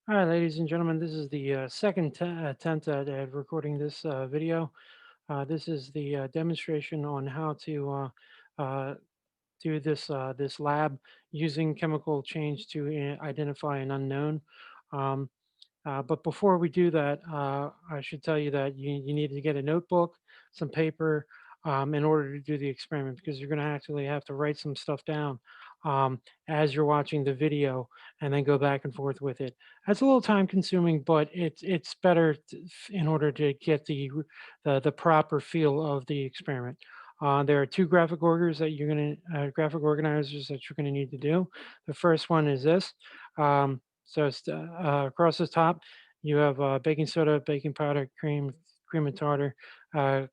All right, ladies and gentlemen, this is the second attempt at recording this video. This is the demonstration on how to do this lab using chemical change to identify an unknown. Um, but before we do that, I should tell you that you need to get a notebook, some paper, in order to do the experiment because you're going to actually have to write some stuff down as you're watching the video and then go back and forth with it. That's a little time consuming, but it's better in order to get the proper feel of the experiment. There are two graphic organizers that you're gonna need to do. The first one is this. So it's across the top, you have baking soda, baking powder, cream and tartar,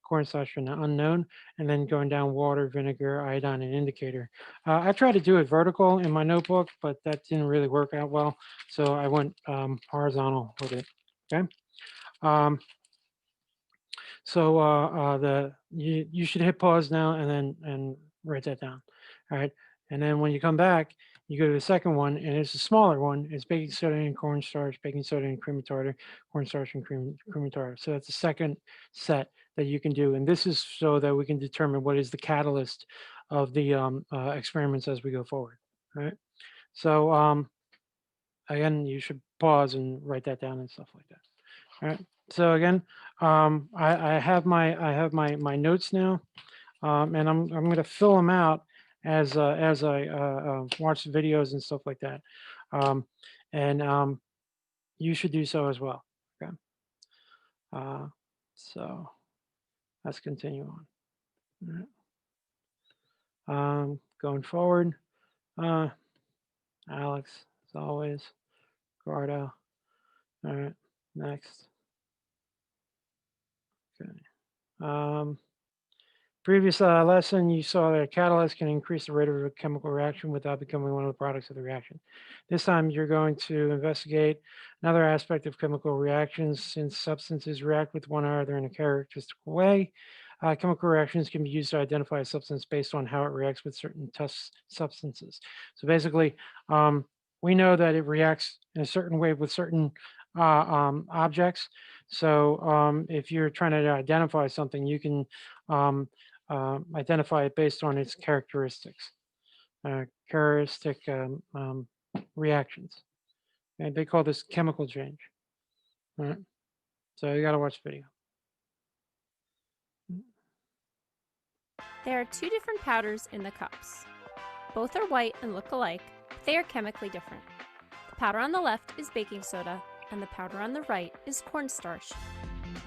cornstarch and unknown, and then going down water, vinegar, iodine, and indicator. I tried to do it vertical in my notebook, but that didn't really work out well, so I went horizontal with it. Okay. Um, you should hit pause now and then write that down. All right. And then when you come back, you go to the second one, and it's a smaller one. It's baking soda and cornstarch, baking soda and cream tartar, cornstarch and cream tartar. So that's the second set that you can do. And this is so that we can determine what is the catalyst of the experiments as we go forward. All right. So again, you should pause and write that down and stuff like that. All right. So again, I have my notes now, and I'm going to fill them out as I watch the videos and stuff like that, um, and you should do so as well. Okay. Uh, so let's continue on. All right. Going forward, uh, Alex, as always, Riccardo. All right. Next. Okay. Um, Previous lesson, you saw that a catalyst can increase the rate of a chemical reaction without becoming one of the products of the reaction. This time, you're going to investigate another aspect of chemical reactions. Since substances react with one another in a characteristic way, chemical reactions can be used to identify a substance based on how it reacts with certain test substances. So basically, um, we know that it reacts in a certain way with certain objects. So if you're trying to identify something, you can um, identify it based on its characteristics, characteristic reactions. And they call this chemical change. Right? So you got to watch the video. There are two different powders in the cups. Both are white and look alike, but they are chemically different. The powder on the left is baking soda, and the powder on the right is cornstarch.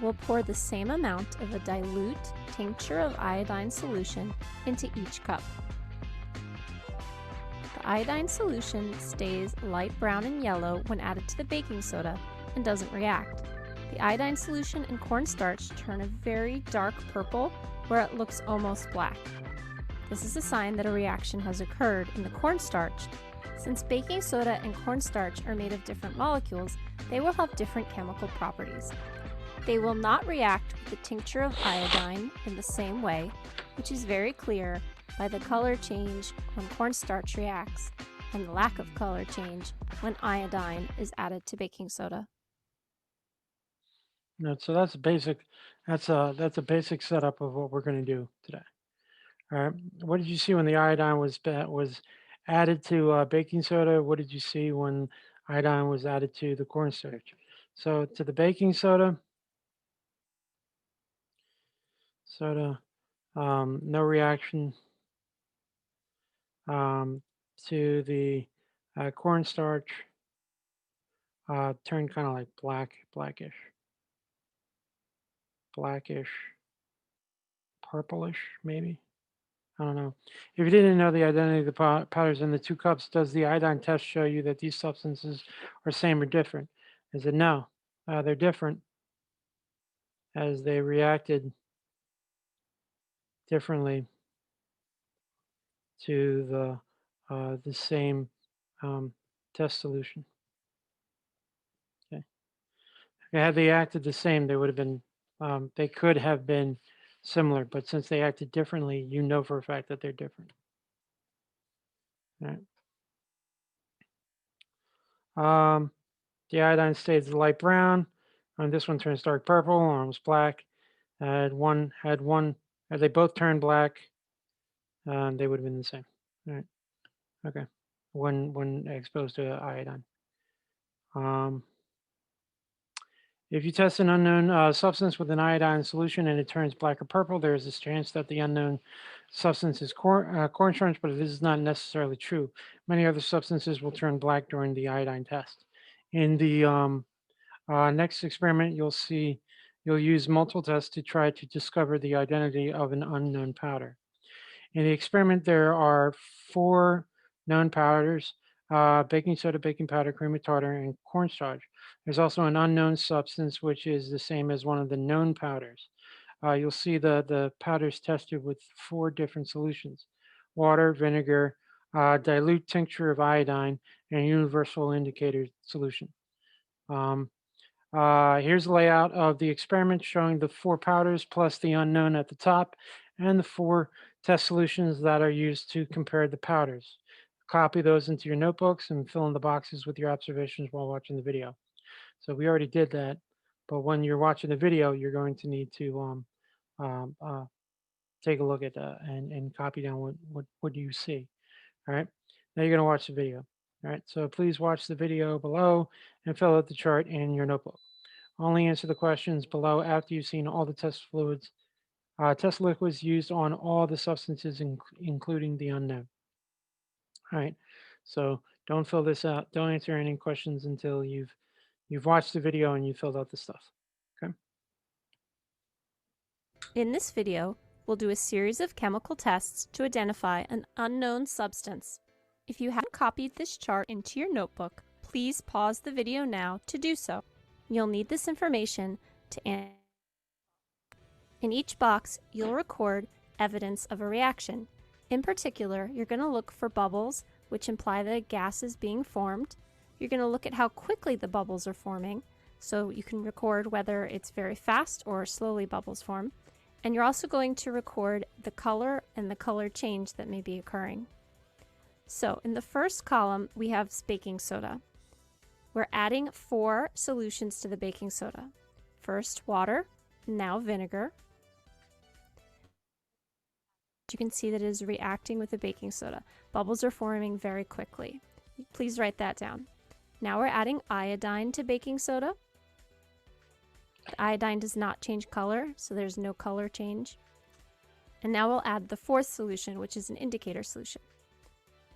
We'll pour the same amount of a dilute tincture of iodine solution into each cup. The iodine solution stays light brown and yellow when added to the baking soda and doesn't react. The iodine solution and cornstarch turn a very dark purple where it looks almost black. This is a sign that a reaction has occurred in the cornstarch. Since baking soda and cornstarch are made of different molecules, they will have different chemical properties. They will not react with the tincture of iodine in the same way, which is very clear by the color change when cornstarch reacts and the lack of color change when iodine is added to baking soda. So that's basic. That's a basic setup of what we're going to do today. All right. What did you see when the iodine was added to baking soda? What did you see when iodine was added to the cornstarch? So to the baking soda, no reaction. To the cornstarch, turned kind of like blackish, purplish, maybe. I don't know. If you didn't know the identity of the powders in the two cups, does the iodine test show you that these substances are same or different? Is it no? They're different as they reacted differently to the same test solution. Okay. Had they acted the same, they would have been, they could have been similar, but since they acted differently, you know for a fact that they're different. All right. The iodine stays light brown, and this one turns dark purple, almost black. Had they both turned black, they would have been the same. All right. Okay. When exposed to iodine. Um, if you test an unknown substance with an iodine solution and it turns black or purple, there is a chance that the unknown substance is cornstarch, but this is not necessarily true. Many other substances will turn black during the iodine test. In the next experiment, you'll use multiple tests to try to discover the identity of an unknown powder. In the experiment, there are four known powders: baking soda, baking powder, cream of tartar, and cornstarch. There's also an unknown substance, which is the same as one of the known powders. You'll see the powders tested with four different solutions: water, vinegar, dilute tincture of iodine, and universal indicator solution. Um, Here's a layout of the experiment showing the four powders plus the unknown at the top and the four test solutions that are used to compare the powders. Copy those into your notebooks and fill in the boxes with your observations while watching the video. So we already did that, but when you're watching the video, you're going to need to um, uh, take a look at that and copy down what you see. All right. Now you're going to watch the video. All right. So please watch the video below and fill out the chart in your notebook. Only answer the questions below after you've seen all the test liquids used on all the substances, including the unknown. All right. So don't fill this out. Don't answer any questions until you've watched the video and you filled out the stuff. Okay. In this video, we'll do a series of chemical tests to identify an unknown substance. If you haven't copied this chart into your notebook, please pause the video now to do so. You'll need this information to answer. In each box, you'll record evidence of a reaction. In particular, you're going to look for bubbles, which imply that a gas is being formed. You're going to look at how quickly the bubbles are forming, so you can record whether it's very fast or slowly bubbles form. And you're also going to record the color and the color change that may be occurring. So in the first column, we have baking soda. We're adding 4 solutions to the baking soda. First water, now vinegar. You can see that it is reacting with the baking soda. Bubbles are forming very quickly. Please write that down. Now we're adding iodine to baking soda. The iodine does not change color, so there's no color change. And now we'll add the 4th solution, which is an indicator solution.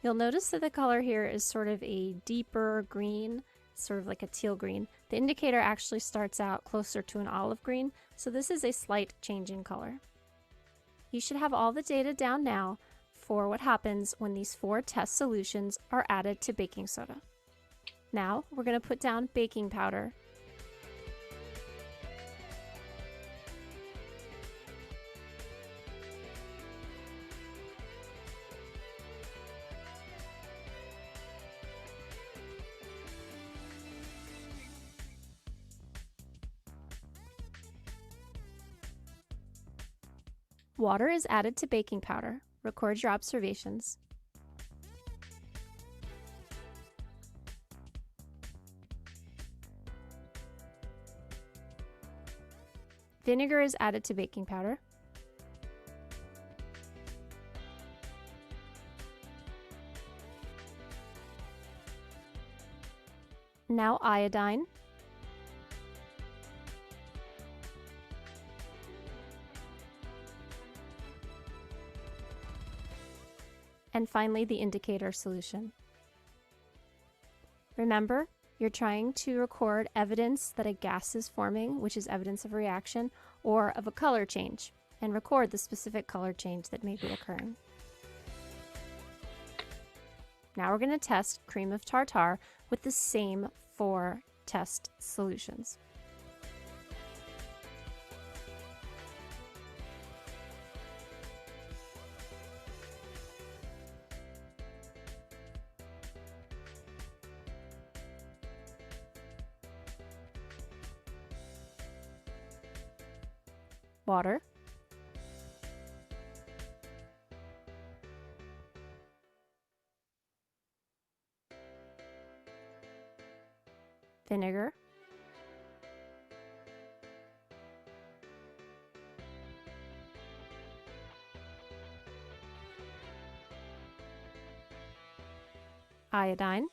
You'll notice that the color here is sort of a deeper green, sort of like a teal green. The indicator actually starts out closer to an olive green, so this is a slight change in color. You should have all the data down now for what happens when these 4 test solutions are added to baking soda. Now we're going to put down baking powder. Water is added to baking powder. Record your observations. Vinegar is added to baking powder. Now iodine. And finally, the indicator solution. Remember, you're trying to record evidence that a gas is forming, which is evidence of a reaction, or of a color change, and record the specific color change that may be occurring. Now we're going to test cream of tartar with the same 4 test solutions. Water, vinegar, iodine,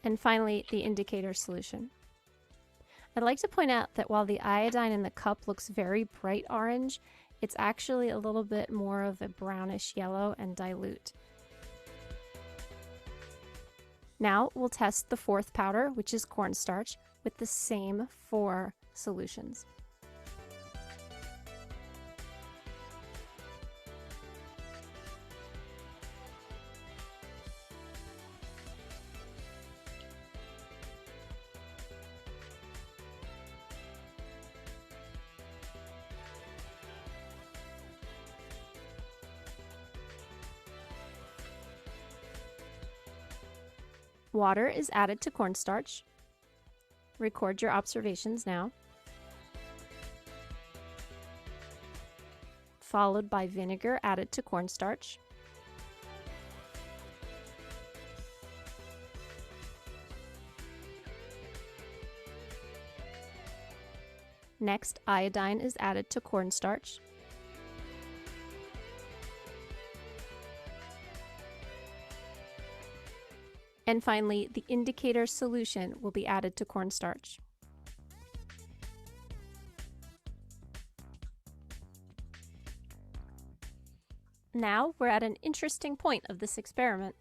and finally the indicator solution. I'd like to point out that while the iodine in the cup looks very bright orange, it's actually a little bit more of a brownish yellow and dilute. Now we'll test the fourth powder, which is cornstarch, with the same 4 solutions. Water is added to cornstarch. Record your observations now. Followed by vinegar added to cornstarch. Next, iodine is added to cornstarch. And finally, the indicator solution will be added to cornstarch. Now we're at an interesting point of this experiment.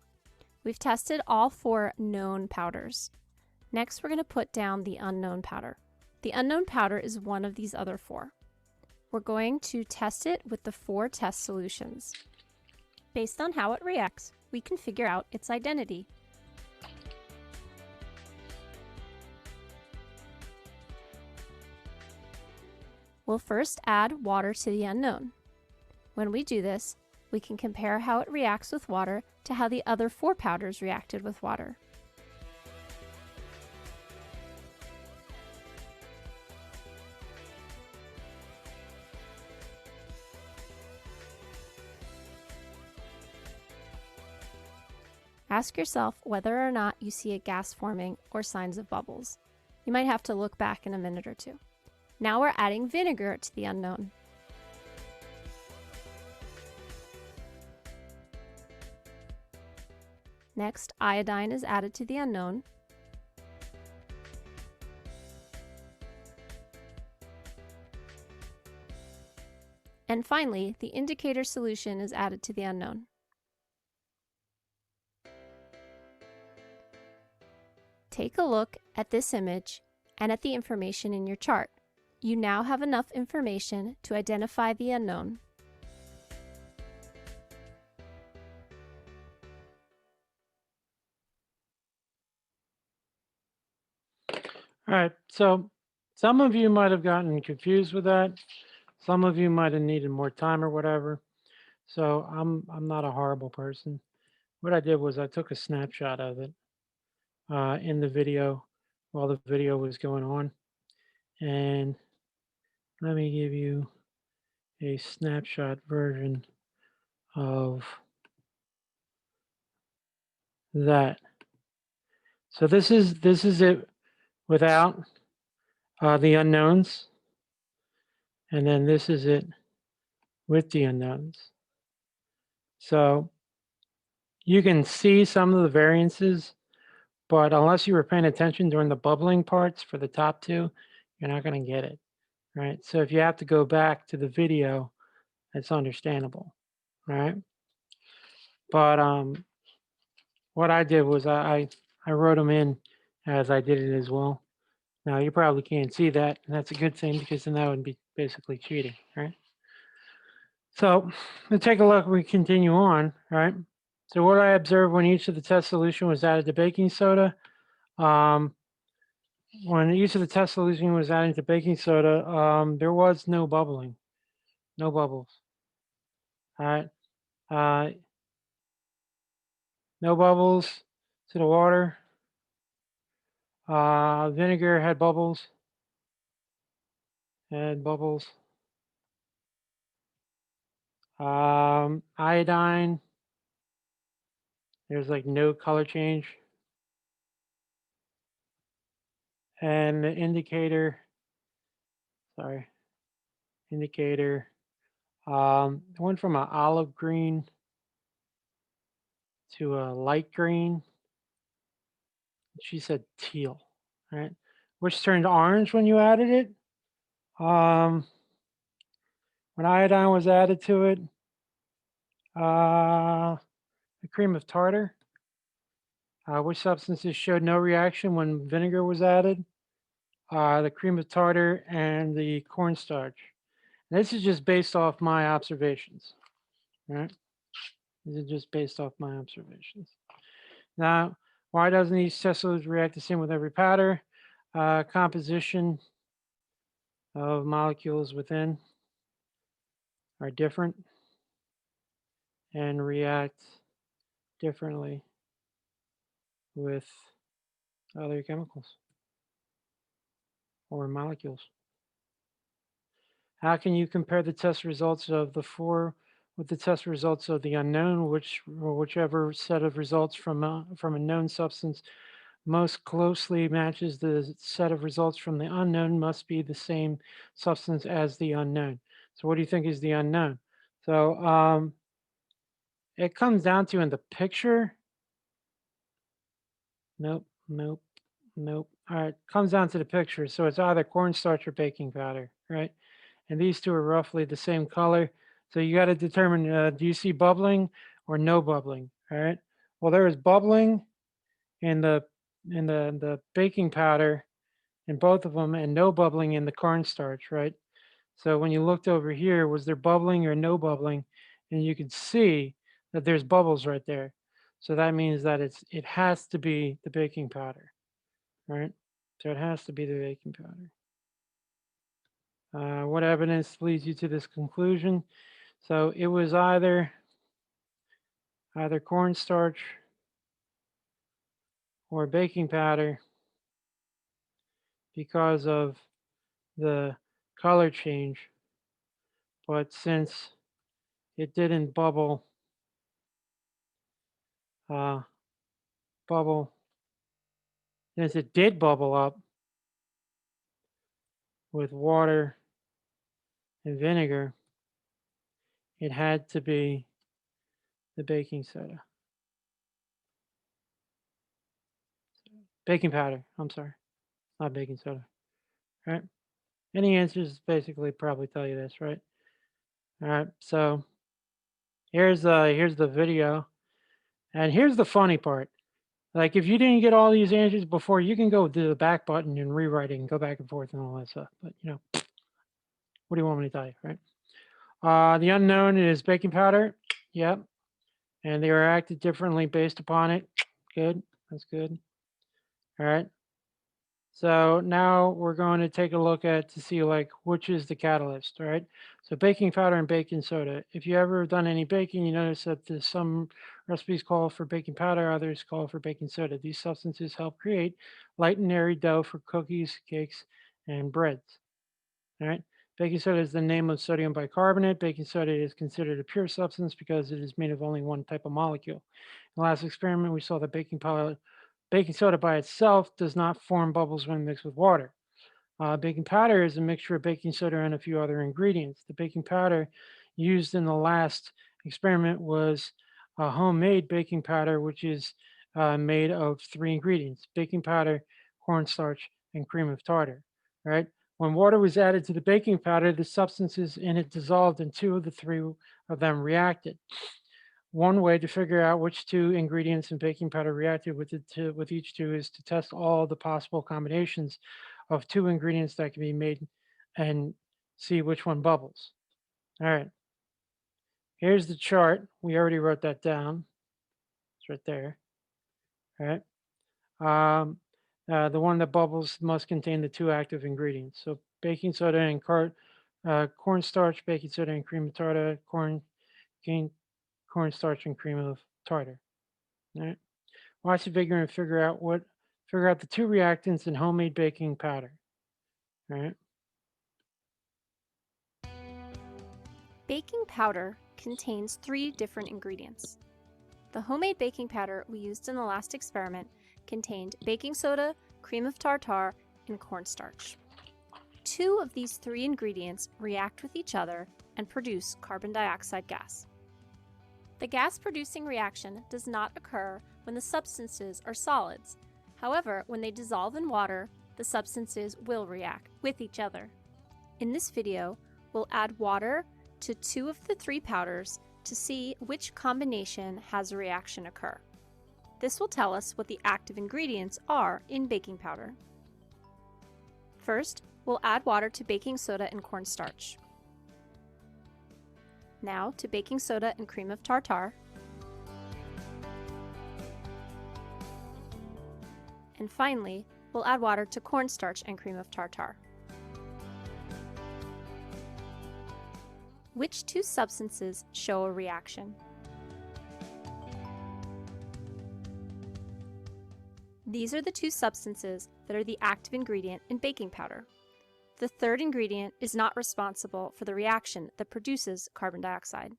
We've tested all 4 known powders. Next, we're going to put down the unknown powder. The unknown powder is one of these other 4. We're going to test it with the 4 test solutions. Based on how it reacts, we can figure out its identity. We'll first add water to the unknown. When we do this, we can compare how it reacts with water to how the other 4 powders reacted with water. Ask yourself whether or not you see a gas forming or signs of bubbles. You might have to look back in a minute or two. Now we're adding vinegar to the unknown. Next, iodine is added to the unknown. And finally, the indicator solution is added to the unknown. Take a look at this image and at the information in your chart. You now have enough information to identify the unknown. All right, so some of you might have gotten confused with that. Some of you might have needed more time or whatever. So I'm not a horrible person. What I did was I took a snapshot of it in the video while the video was going on. And let me give you a snapshot version of that. So this is it without the unknowns, and then this is it with the unknowns. So you can see some of the variances, but unless you were paying attention during the bubbling parts for the top 2, you're not going to get it, right? So if you have to go back to the video, that's understandable, right? But what I did was I wrote them in as I did it as well. Now you probably can't see that, and that's a good thing because then that would be basically cheating, right? So let's take a look. We continue on, right? So what I observed when each of the test solution was added to baking soda, when each of the test solution was added to baking soda, there was no bubbling, no bubbles. All right, no bubbles to the water. Vinegar had bubbles, Iodine, there's like no color change. And the indicator, sorry, indicator, it went from an olive green to a light green. She said teal, right? Which turned orange when you added it. Um, when iodine was added to it, the cream of tartar, which substances showed no reaction when vinegar was added? The cream of tartar and the cornstarch. This is just based off my observations, right? This is just based off my observations. Now, why doesn't each test fluid react the same with every powder? Composition of molecules within are different and react differently with other chemicals or molecules. How can you compare the test results of the four with the test results of the unknown, whichever set of results from a known substance most closely matches the set of results from the unknown must be the same substance as the unknown. So what do you think is the unknown? So it comes down to in the picture. Nope, nope, nope. All right, comes down to the picture. So it's either cornstarch or baking powder, right? And these two are roughly the same color. So you got to determine, do you see bubbling or no bubbling? All right. Well, there is bubbling in the baking powder in both of them, and no bubbling in the cornstarch, right? So when you looked over here, was there bubbling or no bubbling? And you could see that there's bubbles right there. So that means that it has to be the baking powder, right? So it has to be the baking powder. What evidence leads you to this conclusion? So it was either cornstarch or baking powder because of the color change. But since it didn't uh, bubble, since it did bubble up with water and vinegar, it had to be the baking soda. Baking powder, I'm sorry, not baking soda, right? Any answers basically probably tell you this, right? All right, so here's the video, and here's the funny part. Like if you didn't get all these answers before, you can go to the back button and rewrite it and go back and forth and all that stuff. But what do you want me to tell you, right? The unknown is baking powder. Yep. And they were acted differently based upon it. Good. That's good. All right. So now we're going to take a look at to see like which is the catalyst, all right? So baking powder and baking soda. If you ever done any baking, you notice that there's some recipes call for baking powder, others call for baking soda. These substances help create light and airy dough for cookies, cakes, and breads. All right. Baking soda is the name of sodium bicarbonate. Baking soda is considered a pure substance because it is made of only one type of molecule. In the last experiment, we saw that baking soda by itself does not form bubbles when mixed with water. Baking powder is a mixture of baking soda and a few other ingredients. The baking powder used in the last experiment was a homemade baking powder, which is made of three ingredients: baking powder, cornstarch, and cream of tartar. Right? When water was added to the baking powder, the substances in it dissolved, and two of the three of them reacted. One way to figure out which two ingredients in baking powder reacted with each two is to test all the possible combinations of two ingredients that can be made and see which one bubbles. All right, here's the chart. We already wrote that down. It's right there. All right. The one that bubbles must contain the two active ingredients. So baking soda and cornstarch, baking soda and cream of tartar, cornstarch and cream of tartar. All right. Watch the video and figure out the two reactants in homemade baking powder. All right. Baking powder contains 3 different ingredients. The homemade baking powder we used in the last experiment contained baking soda, cream of tartar, and cornstarch. 2 of these 3 ingredients react with each other and produce carbon dioxide gas. The gas-producing reaction does not occur when the substances are solids. However, when they dissolve in water, the substances will react with each other. In this video, we'll add water to 2 of the 3 powders to see which combination has a reaction occur. This will tell us what the active ingredients are in baking powder. First, we'll add water to baking soda and cornstarch. Now to baking soda and cream of tartar. And finally, we'll add water to cornstarch and cream of tartar. Which 2 substances show a reaction? These are the 2 substances that are the active ingredient in baking powder. The 3rd ingredient is not responsible for the reaction that produces carbon dioxide.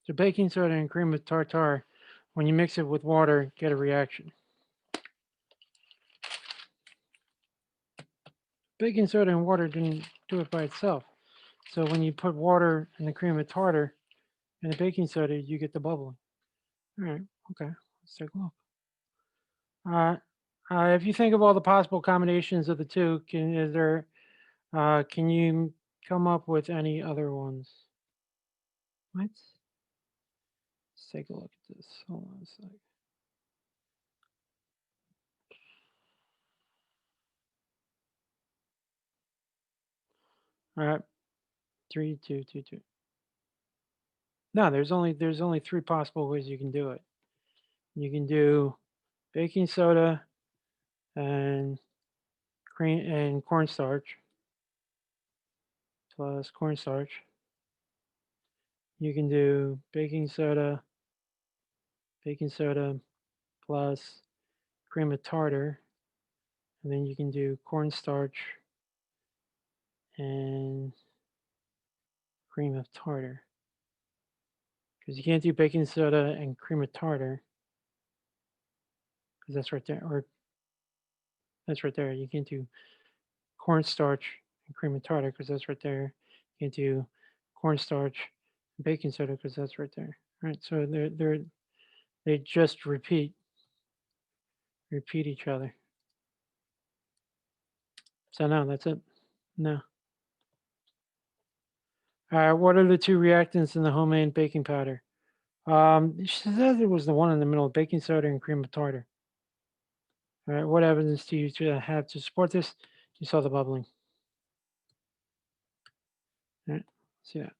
So baking soda and cream of tartar, when you mix it with water, get a reaction. Baking soda and water didn't do it by itself. So when you put water and the cream of tartar and the baking soda, you get the bubbling. All right, okay, let's take a look. If you think of all the possible combinations of the 2, can you come up with any other ones? What? Let's take a look at this. Hold on a sec. All right, 3, 2, 2, 2. No, there's only 3 possible ways you can do it. You can do baking soda and cream and cornstarch plus cornstarch. You can do baking soda plus cream of tartar, and then you can do cornstarch and cream of tartar. Because you can't do baking soda and cream of tartar, because that's right there, or that's right there. You can't do cornstarch and cream of tartar, because that's right there. You can't do cornstarch and baking soda, because that's right there. All right, so they just repeat each other. So no, that's it. No. All right, what are the 2 reactants in the homemade baking powder? She said it was the one in the middle, baking soda and cream of tartar. All right, what evidence do you have to support this? You saw the bubbling. All right, see that.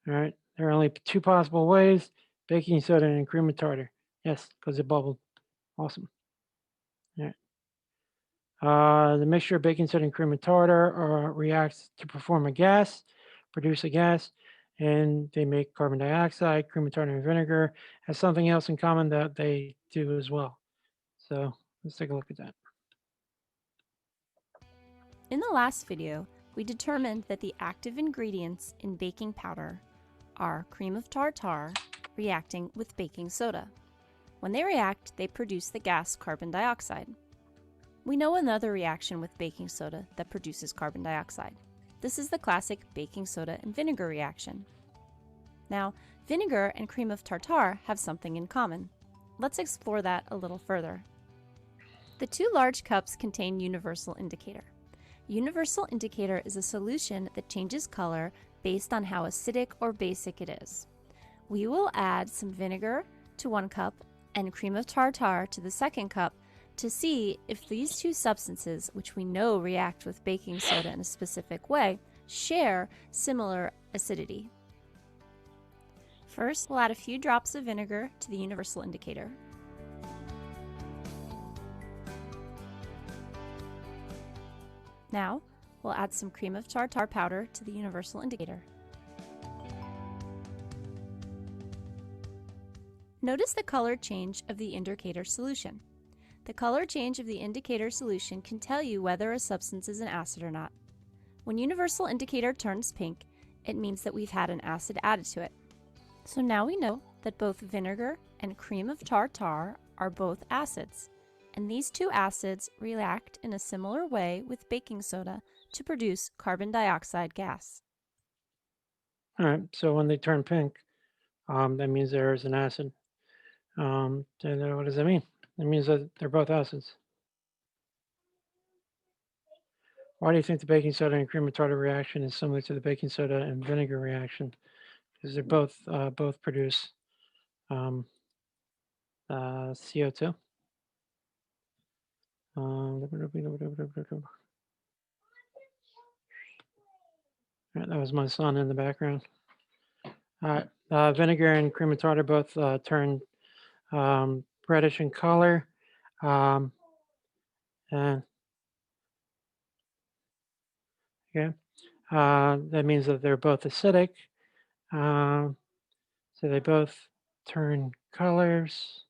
All right, there are only 2 possible ways, baking soda and cream of tartar. Yes, because it bubbled. Awesome. All right. The mixture of baking soda and cream of tartar reacts to produce a gas, and they make carbon dioxide. Cream of tartar and vinegar has something else in common that they do as well. So let's take a look at that. In the last video, we determined that the active ingredients in baking powder are cream of tartar reacting with baking soda. When they react, they produce the gas carbon dioxide. We know another reaction with baking soda that produces carbon dioxide. This is the classic baking soda and vinegar reaction. Now, vinegar and cream of tartar have something in common. Let's explore that a little further. The 2 large cups contain universal indicator. Universal indicator is a solution that changes color based on how acidic or basic it is. We will add some vinegar to 1 cup and cream of tartar to the 2nd cup to see if these 2 substances, which we know react with baking soda in a specific way, share similar acidity. First, we'll add a few drops of vinegar to the universal indicator. Now, we'll add some cream of tartar powder to the universal indicator. Notice the color change of the indicator solution. The color change of the indicator solution can tell you whether a substance is an acid or not. When universal indicator turns pink, it means that we've had an acid added to it. So now we know that both vinegar and cream of tartar are both acids, and these two acids react in a similar way with baking soda to produce carbon dioxide gas. All right. So when they turn pink, that means there is an acid. And what does that mean? It means that they're both acids. Why do you think the baking soda and cream retardant reaction is similar to the baking soda and vinegar reaction? Because they're both produce um, CO2. Right, that was my son in the background. Vinegar and cream retardant both turn reddish in color. Um, and yeah, that means that they're both acidic. Um, so they both turn colors,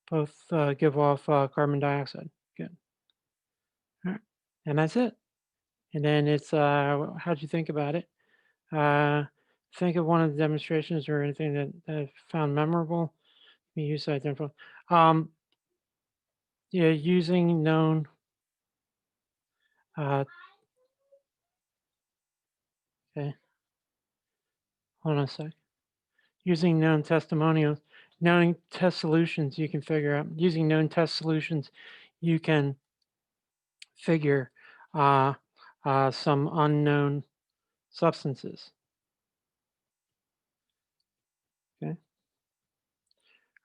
both give off carbon dioxide. Good. All right. And that's it. And then it's how'd you think about it? Uh, think of one of the demonstrations or anything that I found memorable. You use that info. Um, yeah, using known. Okay, hold on a sec. Using known testimonials, knowing test solutions, you can figure out. Using known test solutions, you can figure uh, some unknown substances. Okay.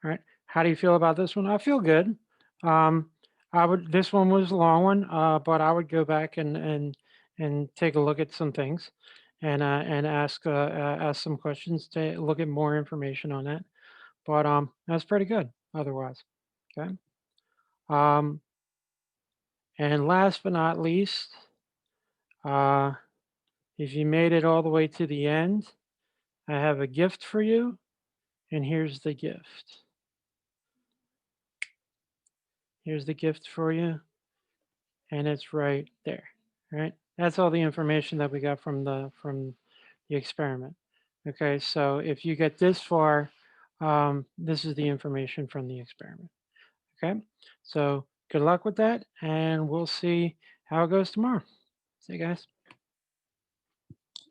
All right. How do you feel about this one? I feel good. Um, I would. This one was a long one, but I would go back and take a look at some things, and ask some questions to look at more information on that. But that's pretty good. Otherwise, okay. Um, and last but not least, uh, if you made it all the way to the end, I have a gift for you, and here's the gift. Here's the gift for you. And it's right there, right? That's all the information that we got from the experiment. Okay, so if you get this far, this is the information from the experiment. Okay, so good luck with that, and we'll see how it goes tomorrow. See you guys.